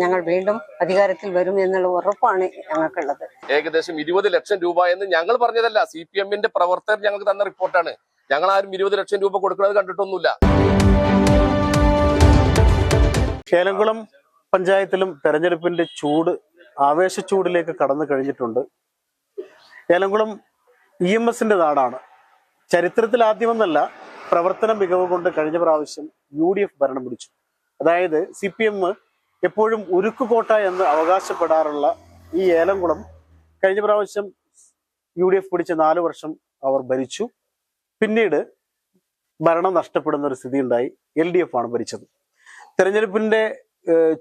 ഞങ്ങൾ വീണ്ടും അധികാരത്തിൽ വരും എന്നുള്ള ഉറപ്പാണ് ഞങ്ങൾക്കുള്ളത്. ഏകദേശം 20 ലക്ഷം രൂപ എന്ന് ഞങ്ങൾ പറഞ്ഞതല്ല, CPM-ന്റെ പ്രവർത്തകർ ഞങ്ങൾക്ക് തന്ന റിപ്പോർട്ടാണ്. ഞങ്ങൾ ആരും 20 ലക്ഷം രൂപ കൊടുക്കുന്നത് കണ്ടിട്ടൊന്നുമില്ല. ഏലംകുളം പഞ്ചായത്തിലും തെരഞ്ഞെടുപ്പിന്റെ ആവേശച്ചൂടിലേക്ക് കടന്നു കഴിഞ്ഞിട്ടുണ്ട്. ഏലംകുളം EMSന്റെ നാടാണ്. ചരിത്രത്തിൽ ആദ്യമെന്നല്ല, പ്രവർത്തന മികവ് കൊണ്ട് കഴിഞ്ഞ പ്രാവശ്യം UDF ഭരണം പിടിച്ചു. അതായത് CPM എപ്പോഴും ഉരുക്കുകോട്ട എന്ന് അവകാശപ്പെടാറുള്ള ഈ ഏലംകുളം കഴിഞ്ഞ പ്രാവശ്യം UDF പിടിച്ച 4 വർഷം അവർ ഭരിച്ചു. പിന്നീട് ഭരണം നഷ്ടപ്പെടുന്ന ഒരു സ്ഥിതി ഉണ്ടായി. LDF ആണ് ഭരിച്ചത്. തെരഞ്ഞെടുപ്പിന്റെ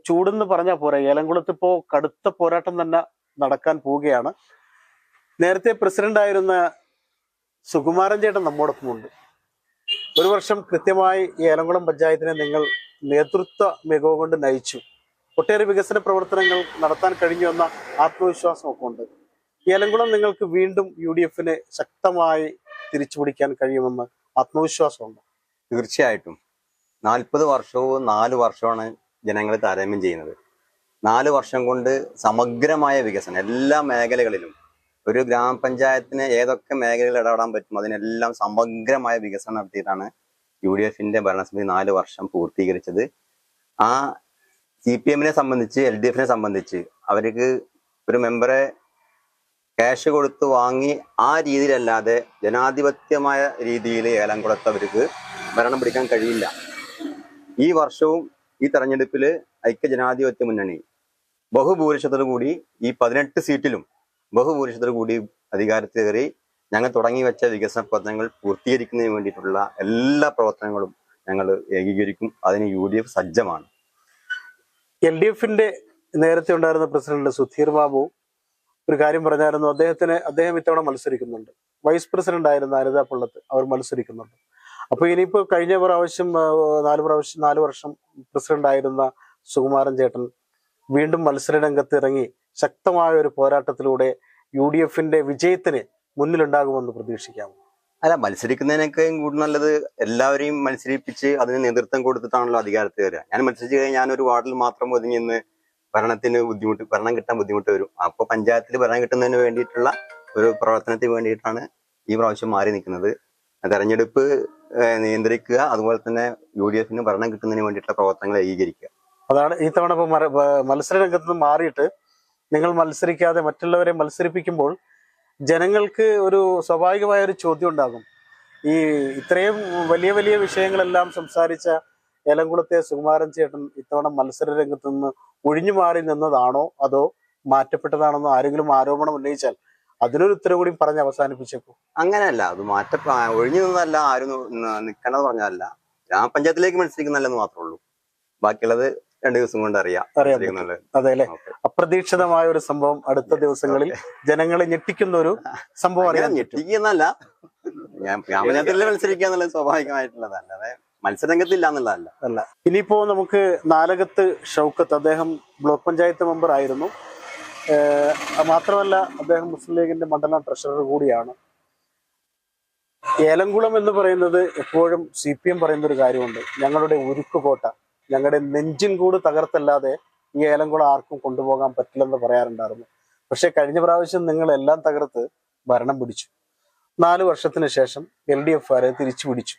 ചൂടെന്ന് പറഞ്ഞാൽ പോരാ, ഏലംകുളത്ത് ഇപ്പോൾ കടുത്ത പോരാട്ടം തന്നെ നടക്കാൻ പോവുകയാണ്. നേരത്തെ പ്രസിഡന്റായിരുന്ന സുകുമാരൻ ചേട്ടൻ നമ്മോടൊപ്പമുണ്ട്. ഒരു വർഷം കൃത്യമായി ഈ ഏലംകുളം പഞ്ചായത്തിനെ നിങ്ങൾ നേതൃത്വ മികവ് കൊണ്ട് നയിച്ചു. ഒട്ടേറെ വികസന പ്രവർത്തനങ്ങൾ നടത്താൻ കഴിഞ്ഞു എന്ന ആത്മവിശ്വാസമൊക്കെ ഉണ്ട്. ഏലംകുളം നിങ്ങൾക്ക് വീണ്ടും UDFനെ ശക്തമായി തിരിച്ചുപിടിക്കാൻ കഴിയുമെന്ന് ആത്മവിശ്വാസമുണ്ട്. തീർച്ചയായിട്ടും 40 വർഷവും 4 വർഷമാണ് ജനങ്ങൾ താരതമ്യം ചെയ്യുന്നത്. 4 വർഷം കൊണ്ട് സമഗ്രമായ വികസനം എല്ലാ മേഖലകളിലും, ഒരു ഗ്രാമപഞ്ചായത്തിന് ഏതൊക്കെ മേഖലകളിൽ ഇടപെടാൻ പറ്റും അതിനെല്ലാം സമഗ്രമായ വികസനം നടത്തിയിട്ടാണ് UDFന്റെ ഭരണസമിതി 4 വർഷം പൂർത്തീകരിച്ചത്. ആ CPM-നെ സംബന്ധിച്ച് LDF-നെ സംബന്ധിച്ച് അവർക്ക് ഒരു മെമ്പറെ ക്യാഷ് കൊടുത്ത് വാങ്ങി ആ രീതിയിലല്ലാതെ ജനാധിപത്യമായ രീതിയിൽ ഏലംകുളത്ത് അവർക്ക് ഭരണം പിടിക്കാൻ കഴിയില്ല. ഈ വർഷവും ഈ തെരഞ്ഞെടുപ്പിൽ ഐക്യജനാധിപത്യ മുന്നണി ബഹുഭൂരിഷത്തോടു കൂടി ഈ 18 സീറ്റിലും ബഹുഭൂരിഷത്തോടു കൂടി അധികാരത്തിൽ കയറി ഞങ്ങൾ തുടങ്ങി വെച്ച വികസന പ്രവർത്തനങ്ങൾ പൂർത്തീകരിക്കുന്നതിന് വേണ്ടിയിട്ടുള്ള എല്ലാ പ്രവർത്തനങ്ങളും ഞങ്ങൾ ഏകീകരിക്കും. അതിന് UDF സജ്ജമാണ്. LDFന്റെ നേരത്തെ ഉണ്ടായിരുന്ന പ്രസിഡന്റ് സുധീർ ബാബു ഒരു കാര്യം പറഞ്ഞായിരുന്നു. അദ്ദേഹം ഇത്തവണ മത്സരിക്കുന്നുണ്ട്. വൈസ് പ്രസിഡന്റ് ആയിരുന്ന അനിത പള്ളത്ത് അവർ മത്സരിക്കുന്നുണ്ട്. അപ്പൊ ഇനിയിപ്പോ കഴിഞ്ഞ പ്രാവശ്യം 4 വർഷം പ്രസിഡന്റ് ആയിരുന്ന സുകുമാരൻ ചേട്ടൻ വീണ്ടും മത്സര രംഗത്ത് ഇറങ്ങി ശക്തമായ ഒരു പോരാട്ടത്തിലൂടെ UDFന്റെ വിജയത്തിന് മുന്നിലുണ്ടാകുമെന്ന് പ്രതീക്ഷിക്കാം. അല്ല, മത്സരിക്കുന്നതിനൊക്കെയും കൂടി നല്ലത് എല്ലാവരെയും മത്സരിപ്പിച്ച് അതിന് നേതൃത്വം കൊടുത്തിട്ടാണല്ലോ അധികാരത്തിൽ വരിക. ഞാൻ മത്സരിച്ച് കഴിഞ്ഞാൽ ഞാനൊരു വാർഡിൽ മാത്രം ഒതുങ്ങി നിന്ന് ഭരണം കിട്ടാൻ ബുദ്ധിമുട്ട് വരും. അപ്പൊ പഞ്ചായത്തിൽ ഭരണം കിട്ടുന്നതിന് വേണ്ടിയിട്ടുള്ള ഒരു പ്രവർത്തനത്തിന് വേണ്ടിയിട്ടാണ് ഈ പ്രാവശ്യം മാറി നിൽക്കുന്നത്. തെരഞ്ഞെടുപ്പ് നിയന്ത്രിക്കുക, അതുപോലെ തന്നെ UDFന് ഭരണം കിട്ടുന്നതിന് വേണ്ടിയിട്ടുള്ള പ്രവർത്തനങ്ങൾ ഏകീകരിക്കുക. അതാണ് ഈ തവണ മത്സര രംഗത്ത് നിന്ന് മാറിയിട്ട് നിങ്ങൾ മത്സരിക്കാതെ മറ്റുള്ളവരെ മത്സരിപ്പിക്കുമ്പോൾ ജനങ്ങൾക്ക് ഒരു സ്വാഭാവികമായ ഒരു ചോദ്യം ഉണ്ടാകും. ഈ ഇത്രയും വലിയ വലിയ വിഷയങ്ങളെല്ലാം സംസാരിച്ച ഏലംകുളത്തെ സുകുമാരൻ ചേട്ടൻ ഇത്തവണ മത്സര രംഗത്ത് നിന്ന് ഒഴിഞ്ഞു മാറി നിന്നതാണോ അതോ മാറ്റപ്പെട്ടതാണെന്നോ ആരെങ്കിലും ആരോപണം ഉന്നയിച്ചാൽ അതിനൊരു ഉത്തരം കൂടി പറഞ്ഞ് അവസാനിപ്പിച്ചേക്കും. അങ്ങനെയല്ല, അത് ഒഴിഞ്ഞു നിന്നല്ല, ആരും നിൽക്കണമെന്ന് പറഞ്ഞല്ല. ഗ്രാമപഞ്ചായത്തിലേക്ക് മത്സരിക്കുന്നല്ലെന്ന് മാത്രമേ ഉള്ളൂ. ബാക്കിയുള്ളത് 2 ദിവസം കൊണ്ട് അറിയാം. അതെ അല്ലെ, അപ്രതീക്ഷിതമായ ഒരു സംഭവം അടുത്ത ദിവസങ്ങളിൽ ജനങ്ങളെ ഞെട്ടിക്കുന്ന ഒരു സംഭവം അറിയാം. ഞെട്ടിക്കുന്നല്ല, ഞാൻ ഗ്രാമപഞ്ചായത്തിൽ മത്സരിക്കുക എന്നുള്ളത് സ്വാഭാവികമായിട്ടുള്ളതല്ല, അതെ മത്സരരംഗത്തില്ല എന്നുള്ളതല്ല. അല്ല, ഇനിയിപ്പോ നമുക്ക് നാലകത്ത് ഷൗക്കത്ത്, അദ്ദേഹം ബ്ലോക്ക് പഞ്ചായത്ത് മെമ്പർ ആയിരുന്നു. മാത്രമല്ല അദ്ദേഹം മുസ്ലിം ലീഗിന്റെ മണ്ഡലം ട്രഷറർ കൂടിയാണ്. ഏലംകുളം എന്ന് പറയുന്നത് എപ്പോഴും CPM പറയുന്ന ഒരു കാര്യമുണ്ട്, ഞങ്ങളുടെ ഉരുക്കുകോട്ട, ഞങ്ങളുടെ നെഞ്ചിൻ കൂട് തകർത്തല്ലാതെ ഈ ഏലംകുളം ആർക്കും കൊണ്ടുപോകാൻ പറ്റില്ലെന്ന് പറയാറുണ്ടായിരുന്നു. പക്ഷെ കഴിഞ്ഞ പ്രാവശ്യം നിങ്ങൾ എല്ലാം തകർത്ത് ഭരണം പിടിച്ചു. 4 വർഷത്തിന് ശേഷം LDF തിരിച്ചു പിടിച്ചു.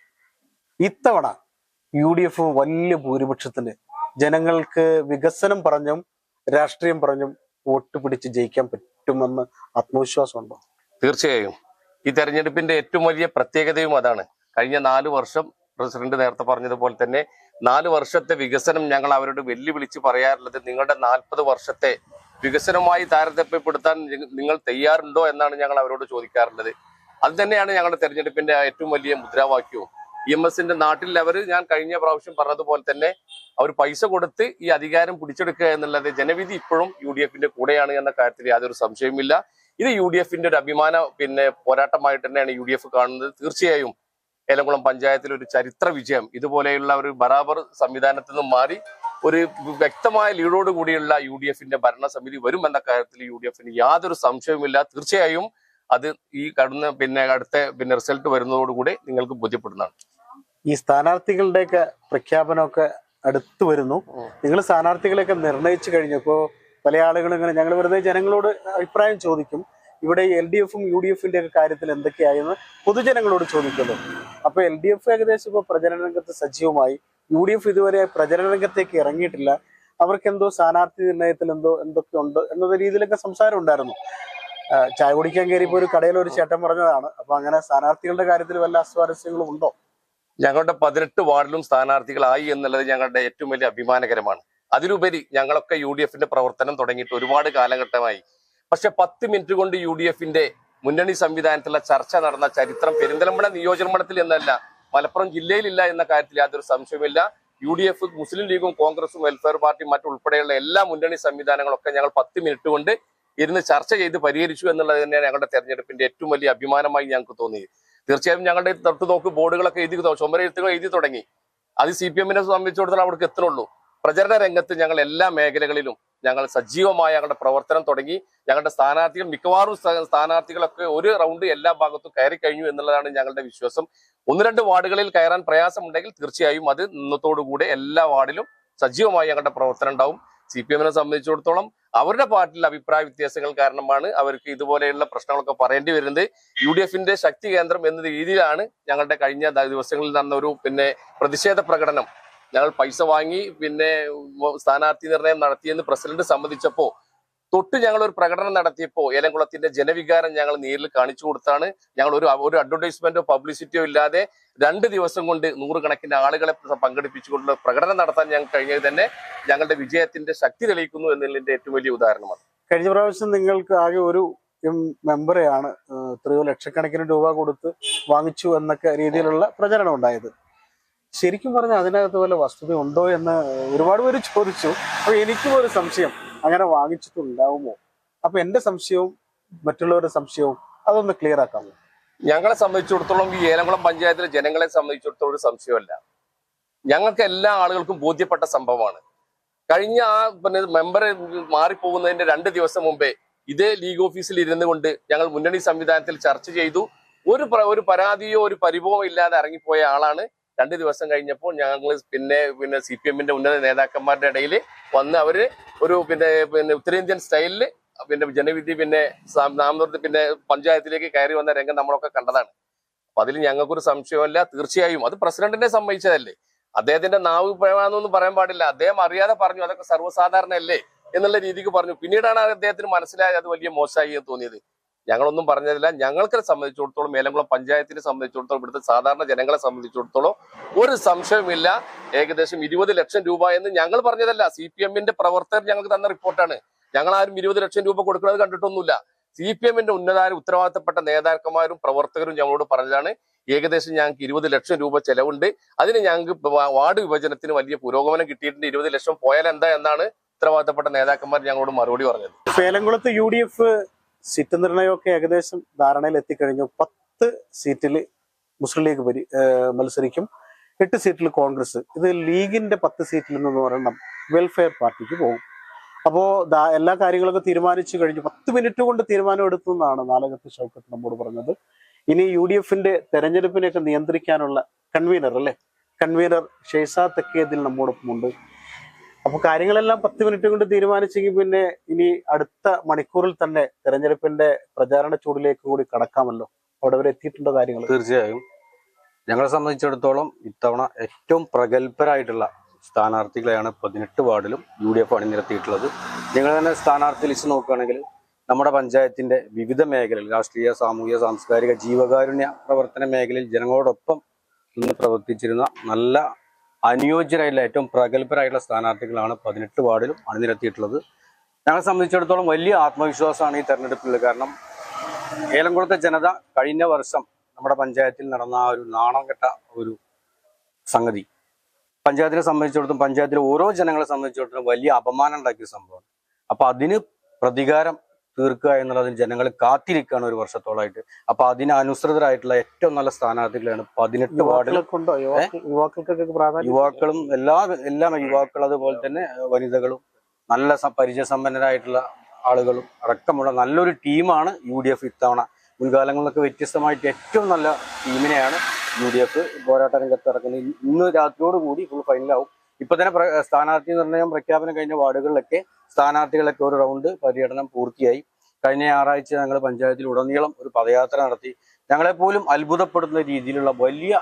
ഇത്തവണ UDF വലിയ ഭൂരിപക്ഷത്തിന് ജനങ്ങൾക്ക് വികസനം പറഞ്ഞും രാഷ്ട്രീയം പറഞ്ഞും വോട്ട് പിടിച്ച് ജയിക്കാൻ പറ്റുമെന്ന് ആത്മവിശ്വാസമുണ്ടോ? തീർച്ചയായും. ഈ തെരഞ്ഞെടുപ്പിന്റെ ഏറ്റവും വലിയ പ്രത്യേകതയും അതാണ്. കഴിഞ്ഞ 4 വർഷം പ്രസിഡന്റ് നേരത്തെ പറഞ്ഞതുപോലെ തന്നെ 4 വർഷത്തെ വികസനം ഞങ്ങൾ അവരോട് വെല്ലുവിളിച്ച് പറയാറുള്ളത്, നിങ്ങളുടെ 40 വർഷത്തെ വികസനവുമായി താരതമ്യപ്പെടുത്താൻ നിങ്ങൾ തയ്യാറുണ്ടോ എന്നാണ് ഞങ്ങൾ അവരോട് ചോദിക്കാറുള്ളത്. അത് തന്നെയാണ് ഞങ്ങളുടെ തെരഞ്ഞെടുപ്പിന്റെ ഏറ്റവും വലിയ മുദ്രാവാക്യവും. EMSന്റെ നാട്ടിൽ ഞാൻ കഴിഞ്ഞ പ്രാവശ്യം പറഞ്ഞതുപോലെ തന്നെ അവർ പൈസ കൊടുത്ത് ഈ അധികാരം പിടിച്ചെടുക്കുക എന്നുള്ളത് ജനവിധി ഇപ്പോഴും UDFന്റെ കൂടെയാണ് എന്ന കാര്യത്തിൽ യാതൊരു സംശയവുമില്ല. ഇത് UDFന്റെ ഒരു അഭിമാന പോരാട്ടമായിട്ട് തന്നെയാണ് UDF കാണുന്നത്. തീർച്ചയായും ഏലംകുളം പഞ്ചായത്തിൽ ഒരു ചരിത്ര വിജയം, ഇതുപോലെയുള്ള ഒരു ബറാബർ സംവിധാനത്തിൽ നിന്നും മാറി ഒരു വ്യക്തമായ ലീഡോട് കൂടിയുള്ള UDFന്റെ ഭരണസമിതി വരും എന്ന കാര്യത്തിൽ UDFന് യാതൊരു സംശയവുമില്ല. തീർച്ചയായും അത് ഈ അടുത്ത റിസൾട്ട് വരുന്നതോടുകൂടി നിങ്ങൾക്ക് ബോധ്യപ്പെടുന്നതാണ്. ഈ സ്ഥാനാർത്ഥികളുടെയൊക്കെ പ്രഖ്യാപനമൊക്കെ അടുത്ത് വരുന്നു. നിങ്ങൾ സ്ഥാനാർത്ഥികളെയൊക്കെ നിർണയിച്ചു കഴിഞ്ഞപ്പോൾ പല ആളുകളും ഇങ്ങനെ ഞങ്ങൾ വെറുതെ ജനങ്ങളോട് അഭിപ്രായം ചോദിക്കും. ഇവിടെ LDFും UDFിന്റെ ഒക്കെ കാര്യത്തിൽ എന്തൊക്കെയായെന്ന് പൊതുജനങ്ങളോട് ചോദിക്കുന്നു. അപ്പൊ LDF ഏകദേശം ഇപ്പോൾ പ്രചരണ രംഗത്ത് സജീവമായി. UDF ഇതുവരെ പ്രചരണ രംഗത്തേക്ക് ഇറങ്ങിയിട്ടില്ല. അവർക്ക് എന്തോ സ്ഥാനാർത്ഥി നിർണയത്തിൽ എന്തൊക്കെ ഉണ്ട് എന്ന രീതിയിലൊക്കെ സംസാരം ഉണ്ടായിരുന്നു. ചായ കുടിക്കാൻ കയറിയപ്പോൾ ഒരു കടയിൽ ഒരു ചേട്ടൻ പറഞ്ഞതാണ്. അപ്പൊ അങ്ങനെ സ്ഥാനാർത്ഥികളുടെ കാര്യത്തിൽ വല്ല അസ്വാരസ്യങ്ങളും ഉണ്ടോ? ഞങ്ങളുടെ 18 വാർഡിലും സ്ഥാനാർത്ഥികളായി എന്നുള്ളത് ഞങ്ങളുടെ ഏറ്റവും വലിയ അഭിമാനകരമാണ്. അതിലുപരി ഞങ്ങളൊക്കെ UDFന്റെ പ്രവർത്തനം തുടങ്ങിയിട്ട് ഒരുപാട് കാലഘട്ടമായി. പക്ഷെ 10 മിനിറ്റ് കൊണ്ട് UDFന്റെ മുന്നണി സംവിധാനത്തിലുള്ള ചർച്ച നടന്ന ചരിത്രം പെരിന്തൽമണ്ണ നിയോജകമണ്ഡലത്തിൽ എന്നല്ല, മലപ്പുറം ജില്ലയിലില്ല എന്ന കാര്യത്തിൽ യാതൊരു സംശയമില്ല. UDF, മുസ്ലിം ലീഗും കോൺഗ്രസും വെൽഫെയർ പാർട്ടിയും മറ്റുൾപ്പെടെയുള്ള എല്ലാ മുന്നണി സംവിധാനങ്ങളൊക്കെ ഞങ്ങൾ 10 മിനിറ്റ് കൊണ്ട് ഇരുന്ന് ചർച്ച ചെയ്ത് പരിഹരിച്ചു എന്നുള്ളത് തന്നെയാണ് ഞങ്ങളുടെ തെരഞ്ഞെടുപ്പിന്റെ ഏറ്റവും വലിയ അഭിമാനമായി ഞങ്ങൾക്ക് തോന്നിയത്. തീർച്ചയായും ഞങ്ങളുടെ തൊട്ട് നോക്ക് ബോർഡുകളൊക്കെ ചുമരെഴുത്തുകൾ എഴുതി തുടങ്ങി. അത് CPMനെ സംബന്ധിച്ചിടത്തോളം അവിടേക്ക് എത്തുന്നുള്ളൂ. പ്രചരണ രംഗത്ത് ഞങ്ങൾ എല്ലാ മേഖലകളിലും ഞങ്ങൾ സജീവമായ ഞങ്ങളുടെ പ്രവർത്തനം തുടങ്ങി. ഞങ്ങളുടെ സ്ഥാനാർത്ഥികൾ മിക്കവാറും സ്ഥാനാർത്ഥികളൊക്കെ ഒരു റൗണ്ട് എല്ലാ ഭാഗത്തും കയറി കഴിഞ്ഞു എന്നുള്ളതാണ് ഞങ്ങളുടെ വിശ്വാസം. 1-2 വാർഡുകളിൽ കയറാൻ പ്രയാസമുണ്ടെങ്കിൽ തീർച്ചയായും അത് ഇന്നത്തോടുകൂടെ എല്ലാ വാർഡിലും സജീവമായി ഞങ്ങളുടെ പ്രവർത്തനം ഉണ്ടാവും. CPMനെ സംബന്ധിച്ചിടത്തോളം അവരുടെ പാർട്ടിയിലെ അഭിപ്രായ വ്യത്യാസങ്ങൾ കാരണമാണ് അവർക്ക് ഇതുപോലെയുള്ള പ്രശ്നങ്ങളൊക്കെ പറയേണ്ടി വരുന്നത്. UDFന്റെ ശക്തി കേന്ദ്രം എന്ന രീതിയിലാണ് ഞങ്ങളുടെ കഴിഞ്ഞ ദിവസങ്ങളിൽ നടന്ന ഒരു പ്രതിഷേധ പ്രകടനം. ഞങ്ങൾ പൈസ വാങ്ങി സ്ഥാനാർത്ഥി നിർണയം നടത്തിയെന്ന് പ്രസിഡന്റ് സമ്മതിച്ചപ്പോ തൊട്ട് ഞങ്ങൾ ഒരു പ്രകടനം നടത്തിയപ്പോൾ ഏലംകുളത്തിന്റെ ജനവികാരം ഞങ്ങൾ നേരിൽ കാണിച്ചു കൊടുത്താണ്. ഞങ്ങൾ ഒരു അഡ്വർടൈസ്മെന്റോ പബ്ലിസിറ്റിയോ ഇല്ലാതെ 2 ദിവസം കൊണ്ട് 100 കണക്കിന് ആളുകളെ പങ്കെടുപ്പിച്ചുകൊണ്ടുള്ള പ്രകടനം നടത്താൻ ഞങ്ങൾ കഴിഞ്ഞത് തന്നെ ഞങ്ങളുടെ വിജയത്തിന്റെ ശക്തി തെളിയിക്കുന്നു എന്നുള്ളതിന്റെ ഏറ്റവും വലിയ ഉദാഹരണമാണ്. കഴിഞ്ഞ പ്രാവശ്യം നിങ്ങൾക്ക് ആകെ ഒരു മെമ്പറെയാണ് എത്രയോ ലക്ഷക്കണക്കിന് രൂപ കൊടുത്ത് വാങ്ങിച്ചു എന്നൊക്കെ രീതിയിലുള്ള പ്രചരണം ഉണ്ടായത്. ശരിക്കും പറഞ്ഞാൽ അതിനകത്ത് വല്ല വസ്തുത ഉണ്ടോ എന്ന് ഒരുപാട് പേര് ചോദിച്ചു. അപ്പൊ എനിക്കും ഒരു സംശയം, അങ്ങനെ വാങ്ങിച്ചിട്ടുണ്ടാവുമോ? അപ്പൊ എന്റെ സംശയവും മറ്റുള്ളവരുടെ സംശയവും അതൊന്ന് ക്ലിയർ ആക്കാമോ? ഞങ്ങളെ സംബന്ധിച്ചിടത്തോളം ഈ ഏലംകുളം പഞ്ചായത്തിലെ ജനങ്ങളെ സംബന്ധിച്ചിടത്തോളം ഒരു സംശയമല്ല. ഞങ്ങൾക്ക് എല്ലാ ആളുകൾക്കും ബോധ്യപ്പെട്ട സംഭവമാണ്. കഴിഞ്ഞ മെമ്പർ മാറിപ്പോകുന്നതിന്റെ 2 ദിവസം മുമ്പേ ഇതേ ലീഗ് ഓഫീസിൽ ഇരുന്നു കൊണ്ട് ഞങ്ങൾ മുന്നണി സംവിധാനത്തിൽ ചർച്ച ചെയ്തു. ഒരു പരാതിയോ ഒരു പരിഭവമോ ഇല്ലാതെ ഇറങ്ങിപ്പോയ ആളാണ്. 2 ദിവസം കഴിഞ്ഞപ്പോൾ ഞങ്ങൾ CPMന്റെ ഉന്നത നേതാക്കന്മാരുടെ ഇടയിൽ വന്ന് അവര് ഒരു ഉത്തരേന്ത്യൻ സ്റ്റൈലില് ജനവിധി പഞ്ചായത്തിലേക്ക് കയറി വന്ന രംഗം നമ്മളൊക്കെ കണ്ടതാണ്. അപ്പൊ അതിൽ ഞങ്ങൾക്കൊരു സംശയമല്ല. തീർച്ചയായും അത് പ്രസിഡന്റിനെ സമ്മതിച്ചതല്ലേ. അദ്ദേഹത്തിന്റെ നാവ് പിഴവാന്നൊന്നും പറയാൻ പാടില്ല. അദ്ദേഹം അറിയാതെ പറഞ്ഞു, അതൊക്കെ സർവ്വസാധാരണയല്ലേ എന്നുള്ള രീതിക്ക് പറഞ്ഞു. പിന്നീടാണ് അദ്ദേഹത്തിന് മനസ്സിലായത് അത് വലിയ മോശമായി എന്ന് തോന്നിയത്. ഞങ്ങളൊന്നും പറഞ്ഞതില്ല. ഞങ്ങൾക്ക് സംബന്ധിച്ചിടത്തോളം ഏലംകുളം പഞ്ചായത്തിനെ സംബന്ധിച്ചിടത്തോളം ഇവിടുത്തെ സാധാരണ ജനങ്ങളെ സംബന്ധിച്ചിടത്തോളം ഒരു സംശയമില്ല. ഏകദേശം 20 ലക്ഷം രൂപ എന്ന് ഞങ്ങൾ പറഞ്ഞതല്ല, CPMന്റെ പ്രവർത്തകർ ഞങ്ങൾക്ക് തന്ന റിപ്പോർട്ടാണ്. ഞങ്ങൾ ആരും 20 ലക്ഷം രൂപ കൊടുക്കുന്നത് കണ്ടിട്ടൊന്നുമില്ല. CPMന്റെ ഉത്തരവാദിത്തപ്പെട്ട നേതാക്കന്മാരും പ്രവർത്തകരും ഞങ്ങളോട് പറഞ്ഞതാണ് ഏകദേശം ഞങ്ങൾക്ക് 20 ലക്ഷം രൂപ ചെലവുണ്ട്. അതിന് ഞങ്ങൾക്ക് വാർഡ് വിഭജനത്തിന് വലിയ പുരോഗമനം കിട്ടിയിട്ടുണ്ട്. 20 ലക്ഷം പോയാൽ എന്താ എന്നാണ് ഉത്തരവാദിത്തപ്പെട്ട നേതാക്കന്മാർ ഞങ്ങളോട് മറുപടി പറഞ്ഞത്. ഏലംകുളത്ത് UDF സീറ്റ് നിർണയമൊക്കെ ഏകദേശം ധാരണയിൽ എത്തിക്കഴിഞ്ഞു. 10 സീറ്റിൽ മുസ്ലിം ലീഗ് മത്സരിക്കും, 8 സീറ്റിൽ കോൺഗ്രസ്. ഇത് ലീഗിന്റെ 10 സീറ്റിൽ നിന്ന് പറയണം വെൽഫെയർ പാർട്ടിക്ക് പോകും. അപ്പോ എല്ലാ കാര്യങ്ങളൊക്കെ തീരുമാനിച്ചു കഴിഞ്ഞു. 10 മിനിറ്റ് കൊണ്ട് തീരുമാനം എടുത്തു എന്നാണ് നാലകത്ത് ഷൗക്കത്ത് നമ്മോട് പറഞ്ഞത്. ഇനി UDFന്റെ തെരഞ്ഞെടുപ്പിനെയൊക്കെ നിയന്ത്രിക്കാനുള്ള കൺവീനർ ഷെയ്സാദ് തെക്കേതിൽ നമ്മോടൊപ്പം ഉണ്ട്. അപ്പൊ കാര്യങ്ങളെല്ലാം 10 മിനിറ്റ് കൊണ്ട് തീരുമാനിച്ചെങ്കിൽ പിന്നെ ഇനി അടുത്ത മണിക്കൂറിൽ തന്നെ തെരഞ്ഞെടുപ്പിന്റെ പ്രചാരണ ചൂടിലേക്ക് കൂടി കടക്കാമല്ലോ. അവിടെ വരെ എത്തിയിട്ടുണ്ടോ കാര്യങ്ങൾ? തീർച്ചയായും ഞങ്ങളെ സംബന്ധിച്ചിടത്തോളം ഇത്തവണ ഏറ്റവും പ്രഗത്ഭരായിട്ടുള്ള സ്ഥാനാർത്ഥികളെയാണ് 18 വാർഡിലും UDF അണിനിരത്തിയിട്ടുള്ളത്. നിങ്ങൾ തന്നെ സ്ഥാനാർത്ഥി ലിസ്റ്റ് നോക്കുകയാണെങ്കിൽ നമ്മുടെ പഞ്ചായത്തിന്റെ വിവിധ മേഖലയിൽ രാഷ്ട്രീയ, സാമൂഹിക, സാംസ്കാരിക, ജീവകാരുണ്യ പ്രവർത്തന മേഖലയിൽ ജനങ്ങളോടൊപ്പം നിന്ന് പ്രവർത്തിച്ചിരുന്ന നല്ല അനുയോജ്യരായിട്ടുള്ള ഏറ്റവും പ്രഗത്ഭരായിട്ടുള്ള സ്ഥാനാർത്ഥികളാണ് 18 വാർഡിലും അണിനിരത്തിയിട്ടുള്ളത്. ഞങ്ങളെ സംബന്ധിച്ചിടത്തോളം വലിയ ആത്മവിശ്വാസമാണ് ഈ തെരഞ്ഞെടുപ്പിൽ. കാരണം ഏലംകുളത്തെ ജനത കഴിഞ്ഞ വർഷം നമ്മുടെ പഞ്ചായത്തിൽ നടന്ന ആ ഒരു നാണം കെട്ട ഒരു സംഗതി പഞ്ചായത്തിനെ സംബന്ധിച്ചിടത്തോളം, പഞ്ചായത്തിലെ ഓരോ ജനങ്ങളെ സംബന്ധിച്ചിടത്തോളം വലിയ അപമാനം ഉണ്ടാക്കിയ സംഭവമാണ്. അപ്പൊ അതിന് പ്രതികാരം തീർക്കുക എന്നുള്ളതിന് ജനങ്ങൾ കാത്തിരിക്കുകയാണ് ഒരു വർഷത്തോളമായിട്ട്. അപ്പൊ അതിനനുസൃതരായിട്ടുള്ള ഏറ്റവും നല്ല സ്ഥാനാർത്ഥികളാണ് 18 വാർഡിൽ. യുവാക്കളും എല്ലാ യുവാക്കളും അതുപോലെ തന്നെ വനിതകളും നല്ല പരിചയസമ്പന്നരായിട്ടുള്ള ആളുകളും അടക്കമുള്ള നല്ലൊരു ടീമാണ് UDF ഇത്തവണ. മുൻകാലങ്ങളിലൊക്കെ വ്യത്യസ്തമായിട്ട് ഏറ്റവും നല്ല ടീമിനെയാണ് UDF പോരാട്ട രംഗത്ത് ഇറക്കുന്നത്. ഇന്ന് രാത്രിയോടുകൂടി ഫുൾ ഫൈനലാവും. ഇപ്പൊ തന്നെ സ്ഥാനാർത്ഥി നിർണയം പ്രഖ്യാപനം കഴിഞ്ഞ വാർഡുകളിലൊക്കെ സ്ഥാനാർത്ഥികളൊക്കെ ഒരു റൗണ്ട് പര്യടനം പൂർത്തിയായി. കഴിഞ്ഞ ഞായറാഴ്ച ഞങ്ങൾ പഞ്ചായത്തിൽ ഉടനീളം ഒരു പദയാത്ര നടത്തി. ഞങ്ങളെപ്പോലും അത്ഭുതപ്പെടുന്ന രീതിയിലുള്ള വലിയ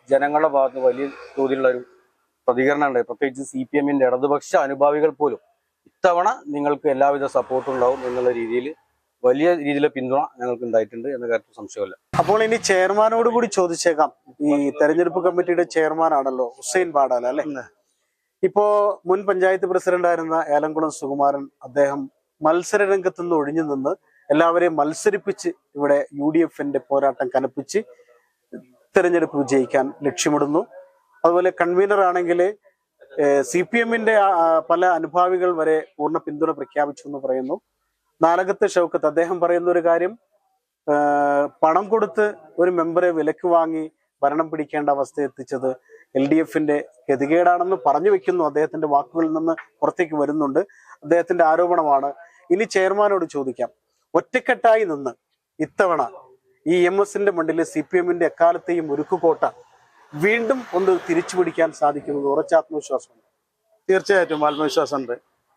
ജനങ്ങളുടെ ഭാഗത്ത് വലിയ തോതിലുള്ള ഒരു പ്രതികരണം ഉണ്ടായി. പ്രത്യേകിച്ച് CPM-ന്റെ ഇടതുപക്ഷ അനുഭാവികൾ പോലും ഇത്തവണ നിങ്ങൾക്ക് എല്ലാവിധ സപ്പോർട്ടും ഉണ്ടാവും എന്നുള്ള രീതിയിൽ വലിയ രീതിയിലെ പിന്തുണ ഞങ്ങൾക്ക് ഉണ്ടായിട്ടുണ്ട് എന്ന കാര്യത്തിൽ സംശയമില്ല. അപ്പോൾ ഇനി ചെയർമാനോട് കൂടി ചോദിച്ചേക്കാം. ഈ തെരഞ്ഞെടുപ്പ് കമ്മിറ്റിയുടെ ചെയർമാൻ ആണല്ലോ ഹുസൈൻ ബാടാല അല്ലെ. ഇപ്പോ മുൻ പഞ്ചായത്ത് പ്രസിഡന്റ് ആയിരുന്ന ഏലംകുളം സുകുമാരൻ അദ്ദേഹം മത്സര രംഗത്ത് നിന്ന് ഒഴിഞ്ഞു നിന്ന് എല്ലാവരെയും മത്സരിപ്പിച്ച് ഇവിടെ UDF-ന്റെ പോരാട്ടം കനപ്പിച്ച് തെരഞ്ഞെടുപ്പ് വിജയിക്കാൻ ലക്ഷ്യമിടുന്നു. അതുപോലെ കൺവീനർ ആണെങ്കിൽ CPM-ന്റെ പല അനുഭാവികൾ വരെ പൂർണ്ണ പിന്തുണ പ്രഖ്യാപിച്ചു എന്ന് പറയുന്നു. നാലകത്തെ ഷൗക്കത്ത് അദ്ദേഹം പറയുന്ന ഒരു കാര്യം, പണം കൊടുത്ത് ഒരു മെമ്പറെ വിലക്ക് വാങ്ങി ഭരണം പിടിക്കേണ്ട അവസ്ഥ എത്തിച്ചത് LDF-ന്റെ ഗതികേടാണെന്ന് പറഞ്ഞു വെക്കുന്നു. അദ്ദേഹത്തിന്റെ വാക്കുകളിൽ നിന്ന് പുറത്തേക്ക് വരുന്നുണ്ട്. അദ്ദേഹത്തിന്റെ ആരോപണമാണ്. ഇനി ചെയർമാനോട് ചോദിക്കാം, ഒറ്റക്കെട്ടായി നിന്ന് ഇത്തവണ ഈ EMS-ന്റെ മണ്ണിൽ CPM-ന്റെ എക്കാലത്തെയും ഉരുക്കുകോട്ട വീണ്ടും ഒന്ന് തിരിച്ചു പിടിക്കാൻ സാധിക്കുന്നത് ഉറച്ച ആത്മവിശ്വാസമുണ്ട്. തീർച്ചയായിട്ടും ആത്മവിശ്വാസമുണ്ട്.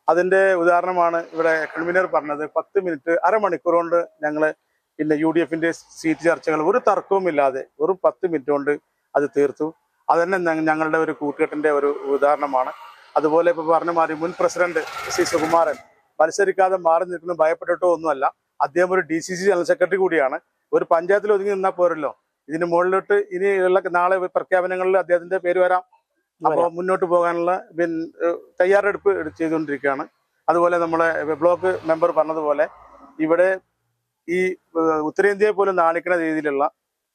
അതിന്റെ ഉദാഹരണമാണ് ഇവിടെ കൺവീനർ പറഞ്ഞത്. 10 മിനിറ്റ് അരമണിക്കൂർ കൊണ്ട് ഞങ്ങള് പിന്നെ UDF-ന്റെ സീറ്റ് ചർച്ചകൾ ഒരു തർക്കവും ഇല്ലാതെ ഒരു 10 മിനിറ്റ് കൊണ്ട് അത് തീർത്തു. അതന്നെ ഞങ്ങളുടെ ഒരു കൂട്ടുകെട്ടിന്റെ ഒരു ഉദാഹരണമാണ്. അതുപോലെ ഇപ്പൊ പറഞ്ഞ മാറി മുൻ പ്രസിഡന്റ് സുകുമാരൻ മത്സരിക്കാതെ മാറി നിൽക്കുന്നത് ഭയപ്പെട്ടിട്ടോ ഒന്നുമല്ല. അദ്ദേഹം ഒരു DCC ജനറൽ സെക്രട്ടറി കൂടിയാണ്. ഒരു പഞ്ചായത്തിൽ ഒതുങ്ങി നിന്നാൽ പോരല്ലോ, ഇതിന് മുകളിലോട്ട് ഇനിയുള്ള നാളെ പ്രഖ്യാപനങ്ങളിൽ അദ്ദേഹത്തിന്റെ പേര് വരാം. അപ്പോൾ മുന്നോട്ട് പോകാനുള്ള തയ്യാറെടുപ്പ് ചെയ്തുകൊണ്ടിരിക്കുകയാണ്. അതുപോലെ നമ്മളെ ബ്ലോക്ക് മെമ്പർ പറഞ്ഞതുപോലെ ഇവിടെ ഈ ഉത്തരേന്ത്യയെ പോലും നാണിക്കുന്ന രീതിയിലുള്ള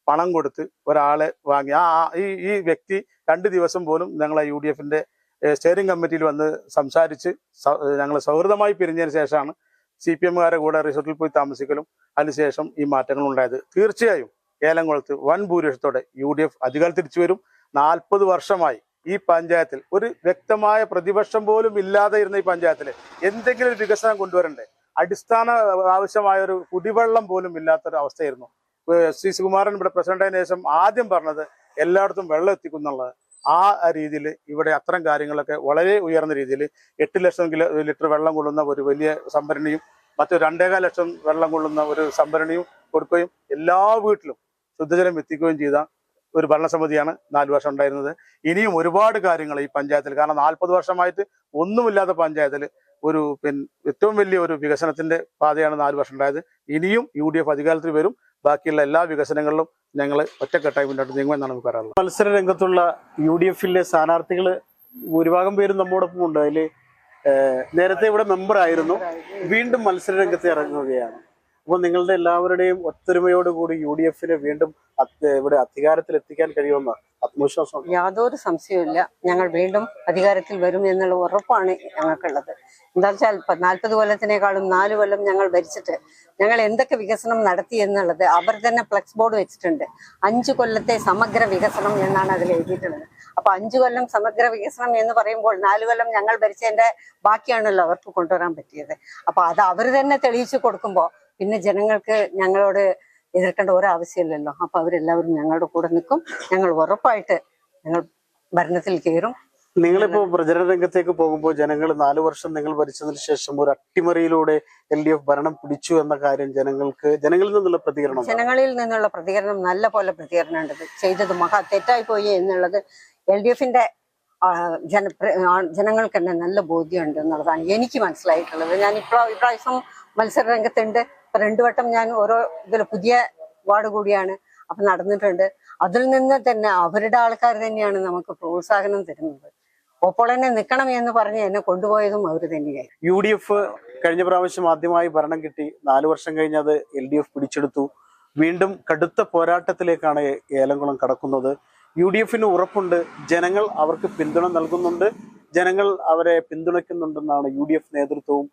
പണം കൊടുത്ത് ഒരാളെ വാങ്ങി ഈ വ്യക്തി 2 ദിവസം പോലും ഞങ്ങളെ UDF-ന്റെ സ്റ്റിയറിംഗ് കമ്മിറ്റിയിൽ വന്ന് സംസാരിച്ച് ഞങ്ങൾ സൗഹൃദമായി പിരിഞ്ഞതിന് ശേഷമാണ് CPM-കാരെ കൂടെ റിസോർട്ടിൽ പോയി താമസിക്കലും അതിനുശേഷം ഈ മാറ്റങ്ങൾ ഉണ്ടായത്. തീർച്ചയായും ഏലംകുളത്ത് വൻ ഭൂരിപക്ഷത്തോടെ UDF അധികാരം തിരിച്ചു വരും. 40 വർഷമായി ഈ പഞ്ചായത്തിൽ ഒരു വ്യക്തമായ പ്രതിപക്ഷം പോലും ഇല്ലാതെ ഇരുന്ന ഈ പഞ്ചായത്തിൽ എന്തെങ്കിലും ഒരു വികസനം കൊണ്ടുവരണ്ടേ? അടിസ്ഥാന ആവശ്യമായ ഒരു കുടിവെള്ളം പോലും ഇല്ലാത്തൊരു അവസ്ഥയായിരുന്നു. സുകുമാരൻ ഇവിടെ പ്രസിഡന്റായതിനു ശേഷം ആദ്യം പറഞ്ഞത് എല്ലായിടത്തും വെള്ളം എത്തിക്കുന്നുള്ളത്. ആ രീതിയിൽ ഇവിടെ അത്തരം കാര്യങ്ങളൊക്കെ വളരെ ഉയർന്ന രീതിയിൽ 8 ലക്ഷം ലിറ്റർ വെള്ളം കൊള്ളുന്ന ഒരു വലിയ സംഭരണിയും മറ്റു 2.25 ലക്ഷം വെള്ളം കൊള്ളുന്ന ഒരു സംഭരണിയും കൊടുക്കുകയും എല്ലാ വീട്ടിലും ശുദ്ധജലം എത്തിക്കുകയും ചെയ്ത ഒരു ഭരണസമിതിയാണ് 4 വർഷം ഉണ്ടായിരുന്നത്. ഇനിയും ഒരുപാട് കാര്യങ്ങൾ ഈ പഞ്ചായത്തിൽ, കാരണം 40 വർഷമായിട്ട് ഒന്നുമില്ലാത്ത പഞ്ചായത്തിൽ ഒരു ഏറ്റവും വലിയ ഒരു വികസനത്തിന്റെ പാതയാണ് 4 വർഷം ഉണ്ടായത്. ഇനിയും UDF അധികാരത്തിൽ വരും. ബാക്കിയുള്ള എല്ലാ വികസനങ്ങളിലും ഞങ്ങൾ ഒറ്റക്കെട്ടായി മുന്നോട്ട് നീങ്ങുമെന്നാണ് നമുക്ക് പറയാനുള്ളത്. മത്സര രംഗത്തുള്ള UDF-ലെ സ്ഥാനാർത്ഥികൾ ഭൂരിഭാഗം പേരും നമ്മോടൊപ്പം ഉണ്ട്. അതിൽ നേരത്തെ ഇവിടെ മെമ്പർ ആയിരുന്നു, വീണ്ടും മത്സര രംഗത്ത് ഇറങ്ങുകയാണ്. അപ്പോൾ നിങ്ങളുടെ എല്ലാവരുടെയും ഒത്തൊരുമയോടുകൂടി UDF-നെ വീണ്ടും ഇവിടെ അധികാരത്തിൽ എത്തിക്കാൻ കഴിയുമെന്ന് ആത്മവിശ്വാസം? യാതൊരു സംശയവുമില്ല. ഞങ്ങൾ വീണ്ടും അധികാരത്തിൽ വരും എന്നുള്ള ഉറപ്പാണ് ഞങ്ങൾക്കുള്ളത്. എന്താ വെച്ചാൽ 40 കൊല്ലത്തിനേക്കാളും 4 കൊല്ലം ഞങ്ങൾ ഭരിച്ചിട്ട് ഞങ്ങൾ എന്തൊക്കെ വികസനം നടത്തി എന്നുള്ളത് അവർ തന്നെ ഫ്ലെക്സ് ബോർഡ് വെച്ചിട്ടുണ്ട്. 5 കൊല്ലത്തെ സമഗ്ര വികസനം എന്നാണ് അതിൽ എഴുതിയിട്ടുള്ളത്. അപ്പൊ 5 കൊല്ലം സമഗ്ര വികസനം എന്ന് പറയുമ്പോൾ 4 കൊല്ലം ഞങ്ങൾ ഭരിച്ചതിന്റെ ബാക്കിയാണല്ലോ അവർക്ക് കൊണ്ടുവരാൻ പറ്റിയത്. അപ്പൊ അത് അവർ തന്നെ തെളിയിച്ചു കൊടുക്കുമ്പോൾ പിന്നെ ജനങ്ങൾക്ക് ഞങ്ങളോട് എതിർക്കേണ്ട ഒരാവശ്യമില്ലല്ലോ. അപ്പൊ അവരെല്ലാവരും ഞങ്ങളുടെ കൂടെ നിൽക്കും. ഞങ്ങൾ ഉറപ്പായിട്ട് ഞങ്ങൾ ഭരണത്തിൽ കയറും. നിങ്ങളിപ്പോ പ്രചരണ രംഗത്തേക്ക് പോകുമ്പോൾ ജനങ്ങൾ 4 വർഷം നിങ്ങൾ ഭരിച്ചതിന് ശേഷം ഒരു അട്ടിമറിയിലൂടെ LDF ഭരണം പിടിച്ചു എന്ന കാര്യം ജനങ്ങളിൽ നിന്നുള്ള പ്രതികരണം? ജനങ്ങളിൽ നിന്നുള്ള പ്രതികരണം നല്ല പോലെ പ്രതികരണം ഉണ്ട്. ചെയ്തത് തെറ്റായി പോയി എന്നുള്ളത് LDF-ന്റെ ജനങ്ങൾക്ക് തന്നെ നല്ല ബോധ്യമുണ്ട് എന്നുള്ളതാണ് എനിക്ക് മനസ്സിലായിട്ടുള്ളത്. ഞാൻ ഇപ്രാവശ്യം മത്സര രംഗത്തുണ്ട്. 2 വട്ടം ഞാൻ ഓരോ പുതിയ വാർഡ് കൂടിയാണ്. അപ്പൊ നടന്നിട്ടുണ്ട്. അതിൽ നിന്ന് തന്നെ അവരുടെ ആൾക്കാർ തന്നെയാണ് നമുക്ക് പ്രോത്സാഹനം തരുന്നത്. അപ്പോൾ തന്നെ നിൽക്കണം എന്ന് പറഞ്ഞ് എന്നെ കൊണ്ടുപോയതും അവർ തന്നെയായി. UDF കഴിഞ്ഞ പ്രാവശ്യം ആദ്യമായി ഭരണം കിട്ടി. 4 വർഷം കഴിഞ്ഞ് അത് LDF പിടിച്ചെടുത്തു. വീണ്ടും കടുത്ത പോരാട്ടത്തിലേക്കാണ് ഏലംകുളം കടക്കുന്നത്. UDF-ന് ഉറപ്പുണ്ട്, ജനങ്ങൾ അവർക്ക് പിന്തുണ നൽകുന്നുണ്ട്, ജനങ്ങൾ അവരെ പിന്തുണയ്ക്കുന്നുണ്ടെന്നാണ് UDF നേതൃത്വവും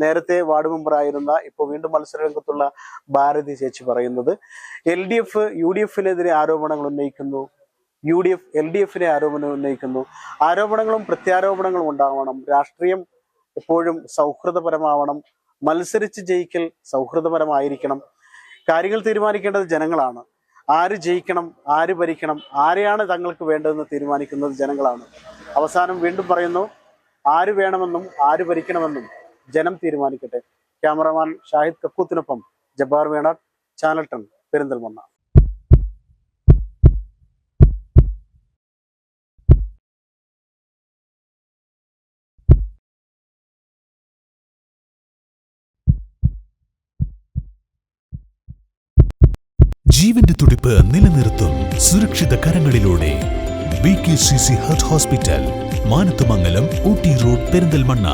നേരത്തെ വാർഡ് മെമ്പർ ആയിരുന്ന ഇപ്പോൾ വീണ്ടും മത്സര രംഗത്തുള്ള ഭാരതി ചേച്ചി പറയുന്നത്. LDF UDF-നെതിരെ ആരോപണങ്ങൾ ഉന്നയിക്കുന്നു, UDF LDF-നെ ആരോപണം ഉന്നയിക്കുന്നു. ആരോപണങ്ങളും പ്രത്യാരോപണങ്ങളും ഉണ്ടാവണം. രാഷ്ട്രീയം എപ്പോഴും സൗഹൃദപരമാവണം. മത്സരിച്ച് ജയിക്കൽ സൗഹൃദപരമായിരിക്കണം. കാര്യങ്ങൾ തീരുമാനിക്കേണ്ടത് ജനങ്ങളാണ്. ആര് ജയിക്കണം, ആര് ഭരിക്കണം, ആരെയാണ് തങ്ങൾക്ക് വേണ്ടതെന്ന് തീരുമാനിക്കുന്നത് ജനങ്ങളാണ്. അവസാനം വീണ്ടും പറയുന്നു, ആര് വേണമെന്നും ആര് ഭരിക്കണമെന്നും ജനം തീരുമാനിക്കട്ടെ. ക്യാമറമാൻ ഷാഹിദ് കക്കൂത്തിനൊപ്പം ജബ്ബാർ വേണാട്, ചാനൽ 10, പെരിന്തൽമണ്ണ. ജീവന്റെ തുടിപ്പ് നിലനിർത്തും സുരക്ഷിത കരങ്ങളിലൂടെ. BKCC heart hospital, Manathumangalam, Ooty road, Perinthalmanna.